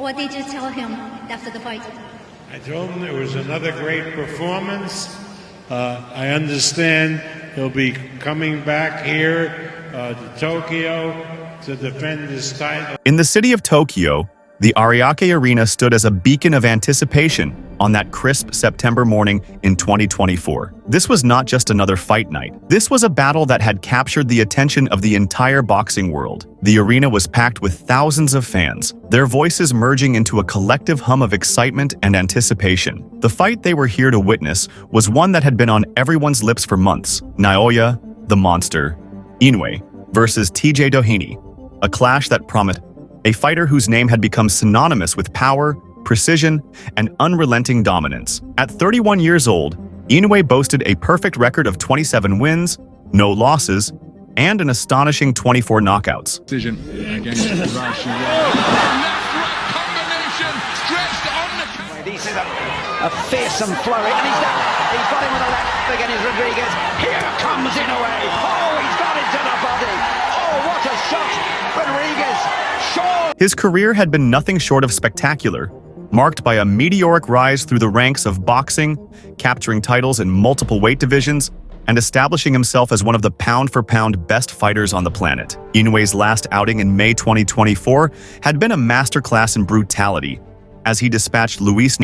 What did you tell him after the fight? I told him it was another great performance. I understand he'll be coming back here to Tokyo to defend his title. In the city of Tokyo, the Ariake Arena stood as a beacon of anticipation on that crisp September morning in 2024. This was not just another fight night. This was a battle that had captured the attention of the entire boxing world. The arena was packed with thousands of fans, their voices merging into a collective hum of excitement and anticipation. The fight they were here to witness was one that had been on everyone's lips for months. Naoya, the Monster, Inoue versus TJ Doheny, a clash that promised a fighter whose name had become synonymous with power, precision, and unrelenting dominance. At 31 years old, Inoue boasted a perfect record of 27 wins, no losses, and an astonishing 24 knockouts. Decision against Rush. This is a fearsome flurry, and he's done it. He's got him with the left again, is Rodriguez. Here comes Inoue. Oh, he's got into the body. Oh, what a shot, Rodriguez. Sure. His career had been nothing short of spectacular, marked by a meteoric rise through the ranks of boxing, capturing titles in multiple weight divisions, and establishing himself as one of the pound-for-pound best fighters on the planet. Inoue's last outing in May 2024 had been a masterclass in brutality. As he dispatched Luis,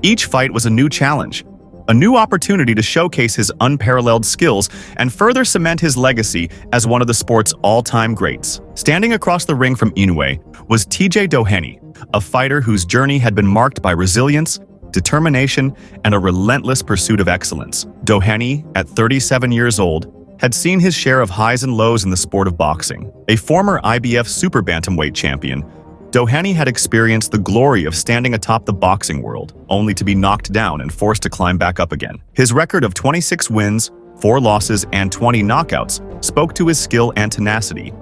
each fight was a new challenge, a new opportunity to showcase his unparalleled skills and further cement his legacy as one of the sport's all-time greats. Standing across the ring from Inoue was TJ Doheny, a fighter whose journey had been marked by resilience, determination, and a relentless pursuit of excellence. Doheny, at 37 years old, had seen his share of highs and lows in the sport of boxing. A former IBF super bantamweight champion, Doheny had experienced the glory of standing atop the boxing world, only to be knocked down and forced to climb back up again. His record of 26 wins, 4 losses, and 20 knockouts spoke to his skill and tenacity.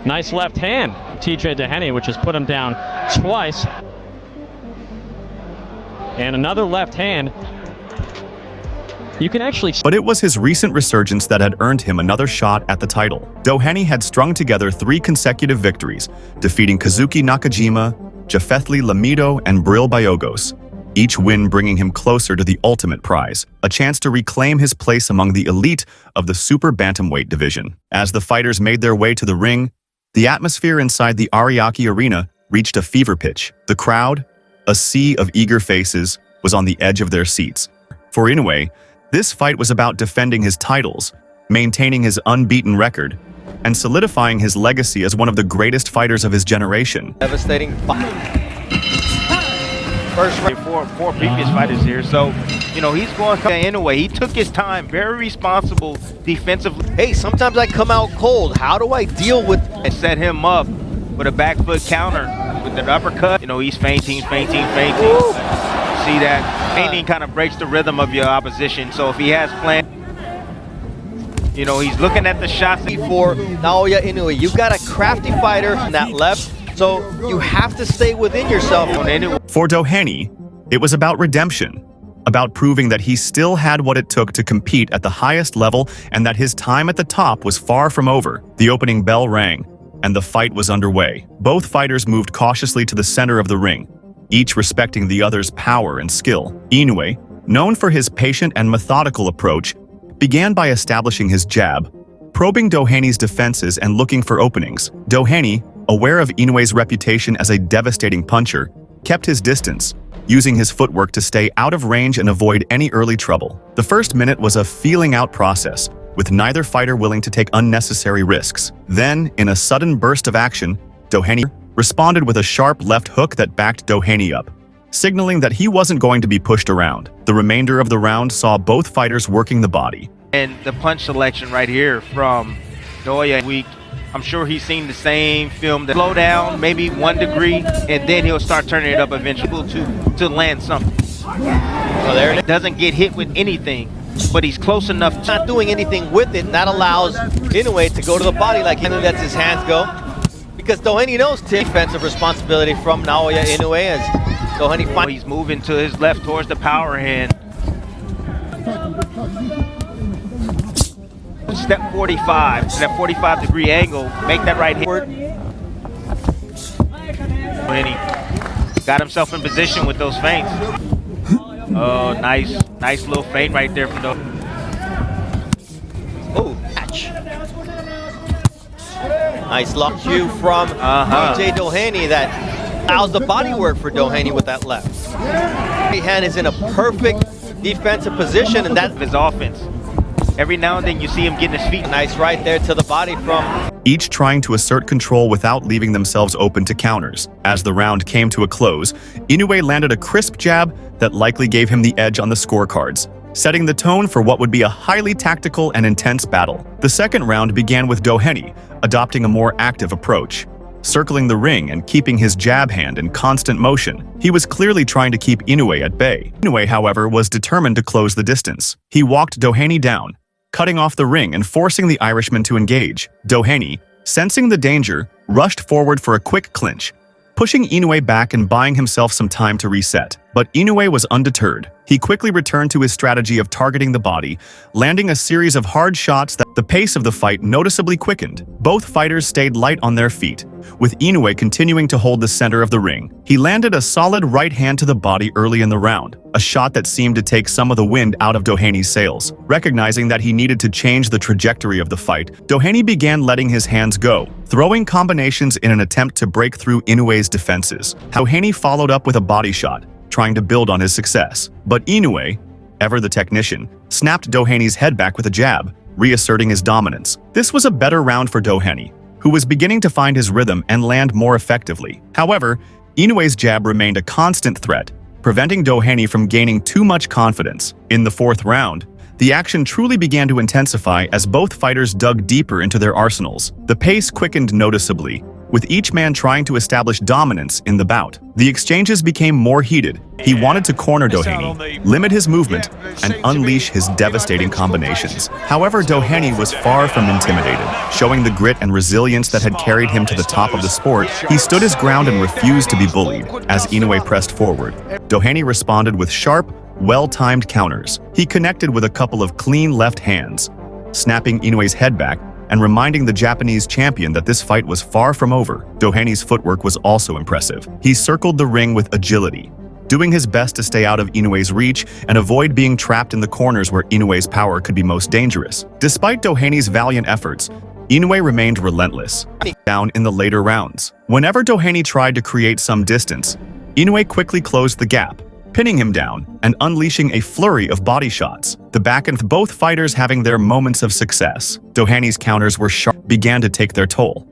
Nice left hand, TJ Doheny, which has put him down twice. And another left hand. You can actually... But it was his recent resurgence that had earned him another shot at the title. Doheny had strung together 3 consecutive victories, defeating Kazuki Nakajima, Jafethli Lamido, and Bril Biogos, each win bringing him closer to the ultimate prize, a chance to reclaim his place among the elite of the super bantamweight division. As the fighters made their way to the ring, the atmosphere inside the Ariake Arena reached a fever pitch. The crowd, a sea of eager faces, was on the edge of their seats. For Inoue, this fight was about defending his titles, maintaining his unbeaten record, and solidifying his legacy as one of the greatest fighters of his generation. Devastating fight. First four previous fighters here, so you know he's going to Inoue. He took his time, very responsible defensively. Hey, sometimes I come out cold. How do I deal with and set him up with a back foot counter with an uppercut? You know he's feinting. Woo. See that feinting kind of breaks the rhythm of your opposition. So if he has planned, you know he's looking at the shots. For Naoya Inoue, you've got a crafty fighter on that left. So you have to stay within yourself. For Doheny, it was about redemption, about proving that he still had what it took to compete at the highest level and that his time at the top was far from over. The opening bell rang, and the fight was underway. Both fighters moved cautiously to the center of the ring, each respecting the other's power and skill. Inoue, known for his patient and methodical approach, began by establishing his jab, probing Doheny's defenses and looking for openings. Doheny, aware of Inoue's reputation as a devastating puncher, kept his distance, using his footwork to stay out of range and avoid any early trouble. The first minute was a feeling-out process, with neither fighter willing to take unnecessary risks. Then, in a sudden burst of action, Doheny responded with a sharp left hook that backed Doheny up, signaling that he wasn't going to be pushed around. The remainder of the round saw both fighters working the body. And the punch selection right here from Naoya, I'm sure he's seen the same film. That slow down, maybe 1 degree, and then he'll start turning it up eventually to land something. So there it is. Doesn't get hit with anything, but he's close enough. Not doing anything with it, and that allows Inoue to go to the body like he lets his hands go. Because Doheny knows defensive responsibility from Naoya Inoue as Doheny finds. He's moving to his left towards the power hand. Step 45, to that 45-degree angle, make that right hand. And he got himself in position with those feints. Oh, nice little feint right there from the. Oh, catch. Nice lock cue from TJ Doheny that allows the body work for Doheny with that left. Right hand is in a perfect defensive position, and that's his offense. Every now and then you see him getting his feet. Nice right there to the body from. Each trying to assert control without leaving themselves open to counters. As the round came to a close, Inoue landed a crisp jab that likely gave him the edge on the scorecards, setting the tone for what would be a highly tactical and intense battle. The second round began with Doheny adopting a more active approach. Circling the ring and keeping his jab hand in constant motion, he was clearly trying to keep Inoue at bay. Inoue, however, was determined to close the distance. He walked Doheny down, cutting off the ring and forcing the Irishman to engage. Doheny, sensing the danger, rushed forward for a quick clinch, pushing Inoue back and buying himself some time to reset. But Inoue was undeterred. He quickly returned to his strategy of targeting the body, landing a series of hard shots that the pace of the fight noticeably quickened. Both fighters stayed light on their feet, with Inoue continuing to hold the center of the ring. He landed a solid right hand to the body early in the round, a shot that seemed to take some of the wind out of Doheny's sails. Recognizing that he needed to change the trajectory of the fight, Doheny began letting his hands go, throwing combinations in an attempt to break through Inoue's defenses. Doheny followed up with a body shot, trying to build on his success. But Inoue, ever the technician, snapped Doheny's head back with a jab, reasserting his dominance. This was a better round for Doheny, who was beginning to find his rhythm and land more effectively. However, Inoue's jab remained a constant threat, preventing Doheny from gaining too much confidence. In the fourth round, the action truly began to intensify as both fighters dug deeper into their arsenals. The pace quickened noticeably, with each man trying to establish dominance in the bout. The exchanges became more heated. He wanted to corner Doheny, limit his movement, and unleash his devastating combinations. However, Doheny was far from intimidated. Showing the grit and resilience that had carried him to the top of the sport, he stood his ground and refused to be bullied. As Inoue pressed forward, Doheny responded with sharp, well-timed counters. He connected with a couple of clean left hands, snapping Inoue's head back and reminding the Japanese champion that this fight was far from over. Doheny's footwork was also impressive. He circled the ring with agility, doing his best to stay out of Inoue's reach and avoid being trapped in the corners where Inoue's power could be most dangerous. Despite Doheny's valiant efforts, Inoue remained relentless, down in the later rounds. Whenever Doheny tried to create some distance, Inoue quickly closed the gap, pinning him down and unleashing a flurry of body shots. The back and both fighters having their moments of success. Doheny's counters were sharp, began to take their toll.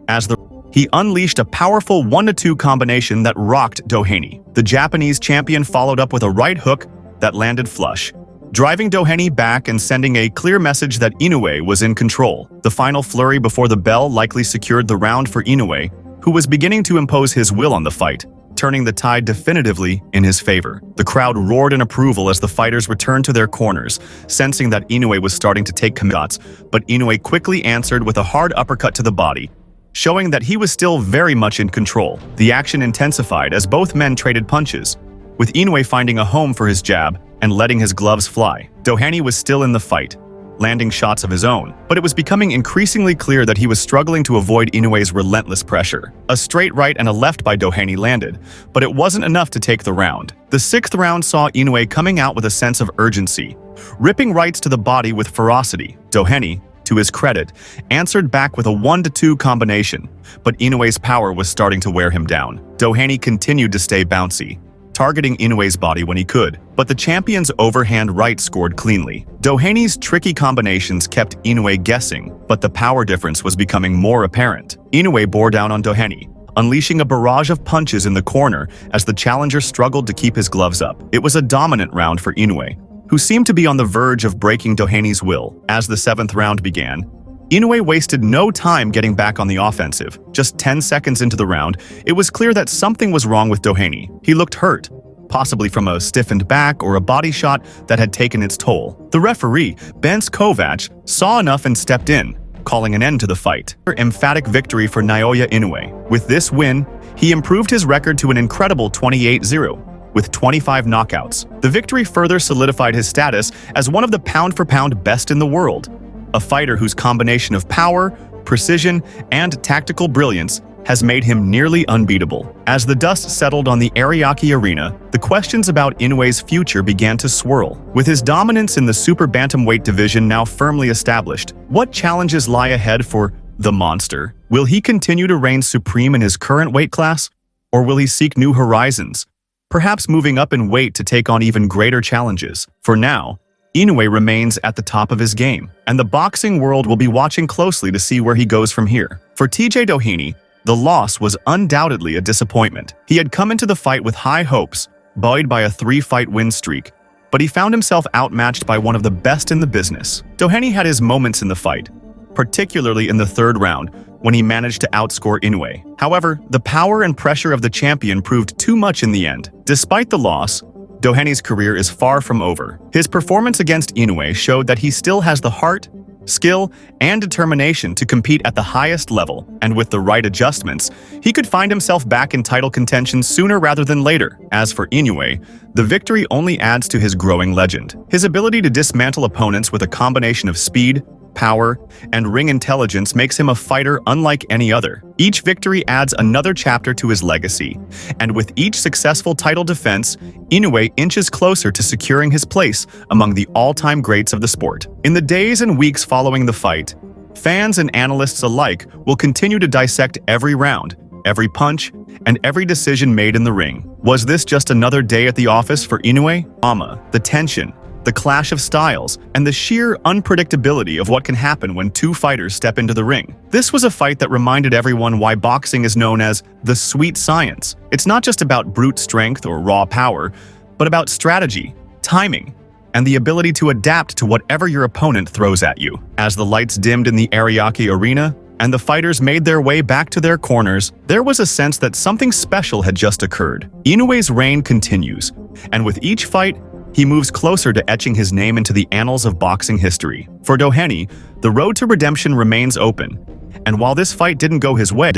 He unleashed a powerful 1-2 combination that rocked Doheny. The Japanese champion followed up with a right hook that landed flush, driving Doheny back and sending a clear message that Inoue was in control. The final flurry before the bell likely secured the round for Inoue, who was beginning to impose his will on the fight, turning the tide definitively in his favor. The crowd roared in approval as the fighters returned to their corners, sensing that Inoue was starting to take shots, but Inoue quickly answered with a hard uppercut to the body, showing that he was still very much in control. The action intensified as both men traded punches, with Inoue finding a home for his jab and letting his gloves fly. Doheny was still in the fight, landing shots of his own, but it was becoming increasingly clear that he was struggling to avoid Inoue's relentless pressure. A straight right and a left by Doheny landed, but it wasn't enough to take the round. The sixth round saw Inoue coming out with a sense of urgency, ripping rights to the body with ferocity. Doheny, to his credit, answered back with a 1-2 combination, but Inoue's power was starting to wear him down. Doheny continued to stay bouncy, targeting Inoue's body when he could, but the champion's overhand right scored cleanly. Doheny's tricky combinations kept Inoue guessing, but the power difference was becoming more apparent. Inoue bore down on Doheny, unleashing a barrage of punches in the corner as the challenger struggled to keep his gloves up. It was a dominant round for Inoue, who seemed to be on the verge of breaking Doheny's will. As the seventh round began, Inoue wasted no time getting back on the offensive. Just 10 seconds into the round, it was clear that something was wrong with Doheny. He looked hurt, possibly from a stiffened back or a body shot that had taken its toll. The referee, Bence Kovac, saw enough and stepped in, calling an end to the fight. Emphatic victory for Naoya Inoue. With this win, he improved his record to an incredible 28-0. with 25 knockouts. The victory further solidified his status as one of the pound-for-pound best in the world, a fighter whose combination of power, precision, and tactical brilliance has made him nearly unbeatable. As the dust settled on the Ariake Arena, the questions about Inoue's future began to swirl. With his dominance in the super bantamweight division now firmly established, what challenges lie ahead for the monster? Will he continue to reign supreme in his current weight class, or will he seek new horizons, perhaps moving up in weight to take on even greater challenges? For now, Inoue remains at the top of his game, and the boxing world will be watching closely to see where he goes from here. For TJ Doheny, the loss was undoubtedly a disappointment. He had come into the fight with high hopes, buoyed by a 3-fight win streak, but he found himself outmatched by one of the best in the business. Doheny had his moments in the fight, particularly in the third round, when he managed to outscore Inoue. However, the power and pressure of the champion proved too much in the end. Despite the loss, Doheny's career is far from over. His performance against Inoue showed that he still has the heart, skill, and determination to compete at the highest level, and with the right adjustments, he could find himself back in title contention sooner rather than later. As for Inoue, the victory only adds to his growing legend. His ability to dismantle opponents with a combination of speed, power, and ring intelligence makes him a fighter unlike any other. Each victory adds another chapter to his legacy, and with each successful title defense, Inoue inches closer to securing his place among the all-time greats of the sport. In the days and weeks following the fight, fans and analysts alike will continue to dissect every round, every punch, and every decision made in the ring. Was this just another day at the office for Inoue? The tension, the clash of styles, and the sheer unpredictability of what can happen when two fighters step into the ring. This was a fight that reminded everyone why boxing is known as the sweet science. It's not just about brute strength or raw power, but about strategy, timing, and the ability to adapt to whatever your opponent throws at you. As the lights dimmed in the Ariake Arena, and the fighters made their way back to their corners, there was a sense that something special had just occurred. Inoue's reign continues, and with each fight, he moves closer to etching his name into the annals of boxing history. For Doheny, the road to redemption remains open, and while this fight didn't go his way,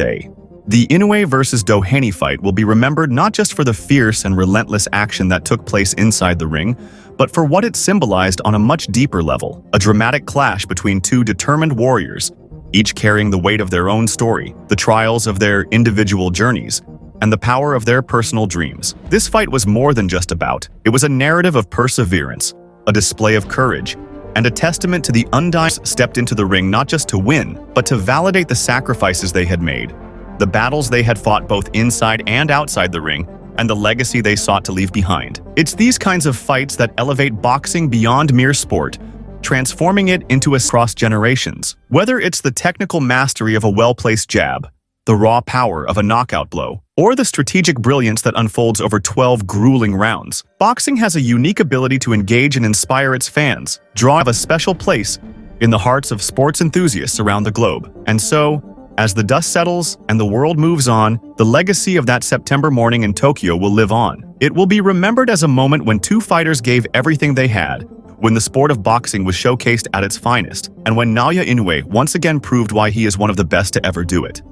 the Inoue versus Doheny fight will be remembered not just for the fierce and relentless action that took place inside the ring, but for what it symbolized on a much deeper level, a dramatic clash between two determined warriors, each carrying the weight of their own story, the trials of their individual journeys, and the power of their personal dreams. This fight was more than just a bout. It was a narrative of perseverance, a display of courage, and a testament to the undying stepped into the ring not just to win, but to validate the sacrifices they had made, the battles they had fought both inside and outside the ring, and the legacy they sought to leave behind. It's these kinds of fights that elevate boxing beyond mere sport, transforming it into a cross generations. Whether it's the technical mastery of a well-placed jab, the raw power of a knockout blow, or the strategic brilliance that unfolds over 12 grueling rounds, boxing has a unique ability to engage and inspire its fans, drawing a special place in the hearts of sports enthusiasts around the globe. And so, as the dust settles and the world moves on, the legacy of that September morning in Tokyo will live on. It will be remembered as a moment when two fighters gave everything they had, when the sport of boxing was showcased at its finest, and when Naoya Inoue once again proved why he is one of the best to ever do it.